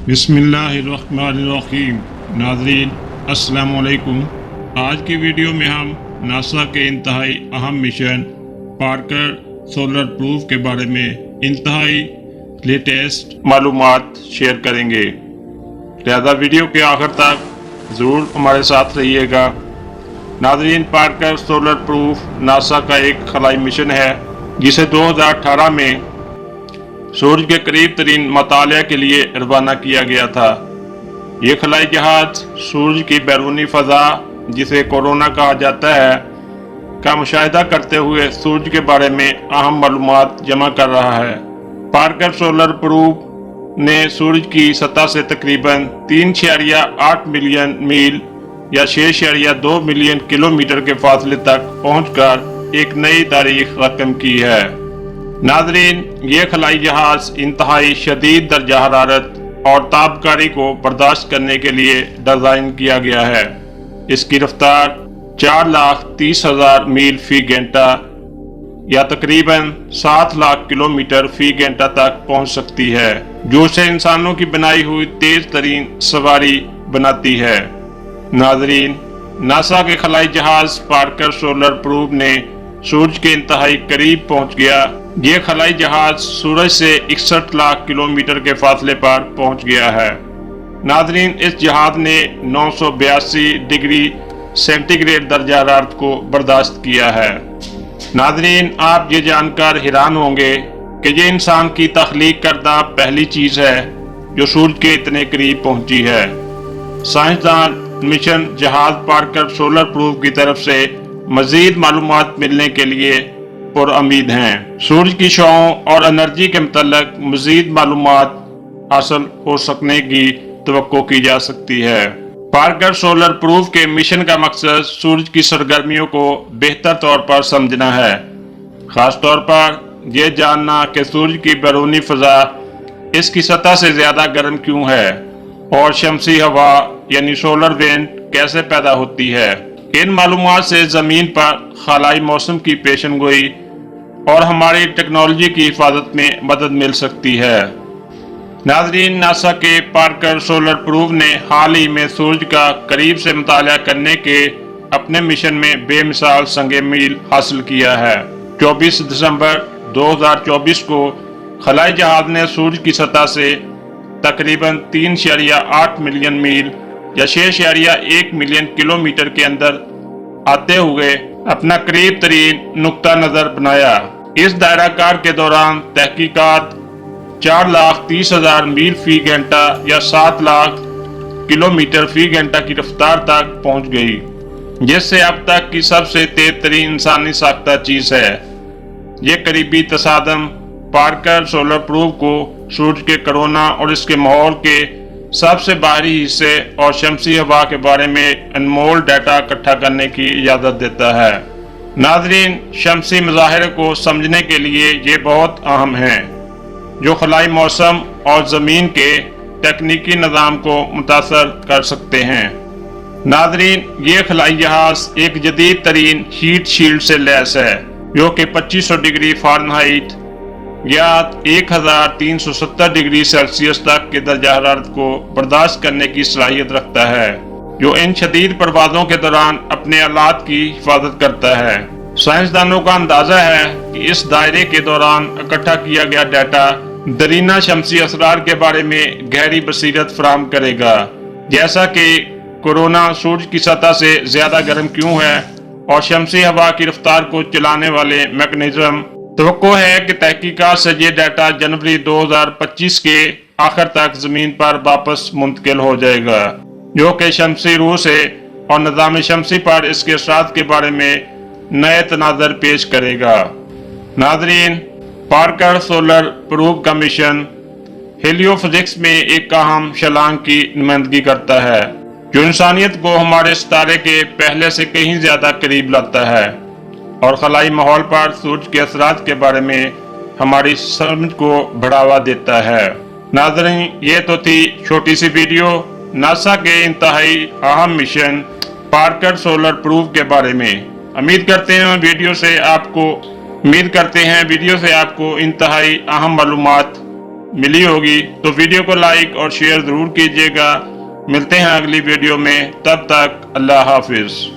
बिस्मिल्लाहिर्रहमानिर्रहीम। नाज़रीन अस्सलाम वालेकुम। आज की वीडियो में हम नासा के इंतहाई अहम मिशन पार्कर सोलर प्रूफ के बारे में इंतहाई लेटेस्ट मालूमात शेयर करेंगे। लिहाजा वीडियो के आखिर तक ज़रूर हमारे साथ रहिएगा। नाज़रीन, पार्कर सोलर प्रूफ नासा का एक खलाई मिशन है जिसे 2018 में सूरज के करीब तरीन मतालिया के लिए रवाना किया गया था। ये खलाई जहाज सूरज की बैरूनी फ़ज़ा, जिसे कोरोना कहा जाता है, का मुशाहिदा करते हुए सूरज के बारे में अहम मालूमात जमा कर रहा है। पार्कर सोलर प्रूफ ने सूरज की सतह से तकरीबन 3.8 मिलियन मील या 6.2 मिलियन किलोमीटर के फासले तक पहुंचकर एक नई तारीख रकम की है। नाजरीन, ये खलाई जहाज इंतहाई शदीद दर्जा हरारत और तापकारी को बर्दाश्त करने के लिए डिज़ाइन किया गया है। इसकी रफ्तार 4,30,000 मील फी घंटा या तकरीबन 7 लाख किलोमीटर फी घंटा तक पहुंच सकती है, जो उसे इंसानों की बनाई हुई तेज तरीन सवारी बनाती है। नाजरीन, नासा के खलाई जहाज पार्कर सोलर प्रूफ ने सूरज के इंतहाई करीब पहुंच गया। ये खलाई जहाज सूरज से 61 लाख किलोमीटर के फासले पर पहुंच गया है। नाजरीन, इस जहाज ने 982 डिग्री सेंटीग्रेड दर्जा हरारत को बर्दाश्त किया है। नाजरीन, आप ये जानकर हैरान होंगे कि ये इंसान की तख्लीक करदा पहली चीज़ है जो सूरज के इतने करीब पहुंची है। साइंसदान मिशन जहाज पार्कर सोलर प्रूफ की तरफ से मजीद मालूमात मिलने के लिए पुरउम्मीद हैं। सूरज की शौं और एनर्जी के मतलब मजीद मालूमात हासिल हो सकने की तवक्को की जा सकती है। पार्कर सोलर प्रूफ के मिशन का मकसद सूरज की सरगर्मियों को बेहतर तौर पर समझना है, खास तौर पर यह जानना कि सूरज की बैरूनी फ़ज़ा इसकी सतह से ज़्यादा गर्म क्यों है और शमसी हवा यानी सोलर विंड कैसे पैदा होती है। इन मालूमात से ज़मीन पर खलाई मौसम की पेशन गोई और हमारी टेक्नोलॉजी की हिफाजत में मदद मिल सकती है। नाजरीन, नासा के पार्कर सोलर प्रूफ ने हाल ही में सूरज का करीब से मुताला करने के अपने मिशन में बेमिसाल संगे मील हासिल किया है। 24 दिसंबर 2024 को खलाई जहाज ने सूरज की सतह से तकरीबन 3.8 मिलियन मील या 6.1 मिलियन किलोमीटर के अंदर आते हुए अपना करीब तरीन नुक्ता नजर बनाया। इस दायराकार के दौरान तहकीकात 4,30,000 मील फी घंटा या 7 लाख किलोमीटर फी घंटा की रफ्तार तक पहुंच गई, जिससे अब तक की सबसे तेज तरीन इंसानी साख्ता चीज है। ये करीबी तसादम पार्कर सोलर प्रूफ को सूरज के कोरोना और इसके माहौल के सबसे बाहरी हिस्से और शमसी हवा के बारे में अनमोल डाटा इकट्ठा करने की इजाज़त देता है। नाजरीन, शमसी मज़ाहिर को समझने के लिए ये बहुत अहम हैं, जो खलाई मौसम और ज़मीन के तकनीकी निज़ाम को मुतासर कर सकते हैं। नाजरीन, ये खलाई जहाज एक जदीद तरीन हीट शील्ड से लैस है, जो कि 2500 डिग्री फ़ारेनहाइट या 1370 डिग्री सेल्सियस तक के दर्जा हरारत को बर्दाश्त करने की सलाहियत रखता है, जो इन शदीद परवाज़ों के दौरान अपने आलात की हिफाजत करता है। साइंसदानों का अंदाज़ा है कि इस दायरे के दौरान इकट्ठा किया गया डाटा दरीना शमसी असरार के बारे में गहरी बसीरत फराहम करेगा, जैसा कि कोरोना सूरज की सतह से ज़्यादा गर्म क्यों है और शमसी हवा की रफ्तार को चलाने वाले मैकेनिज्म। तवक्को है कि तहकीकात से ये डाटा जनवरी 2025 के आखिर तक ज़मीन पर वापस मुंतकिल हो जाएगा, जो कि शमसी रूह से और निज़ाम शमसी पर इसके असरात के बारे में नए तनाज़र पेश करेगा। नाजरीन, पार्कर सोलर प्रूफ का मिशन हेलियोफिजिक्स में एक अहम शलांग की नुमाइंदगी करता है, जो इंसानियत को हमारे सितारे के पहले से कहीं ज़्यादा करीब लाता है और खलाई माहौल पर सूरज के असरात के बारे में हमारी समझ को बढ़ावा देता है। नाज़रीन, ये तो थी छोटी सी वीडियो नासा के इंतहाई अहम मिशन पार्कर सोलर प्रूफ के बारे में। उम्मीद करते हैं वीडियो से आपको इंतहाई अहम मालूमात ملی ہوگی تو ویڈیو کو لائک اور شیئر ضرور کیجیے گا۔ ملتے ہیں اگلی ویڈیو میں، تب تک اللہ حافظ۔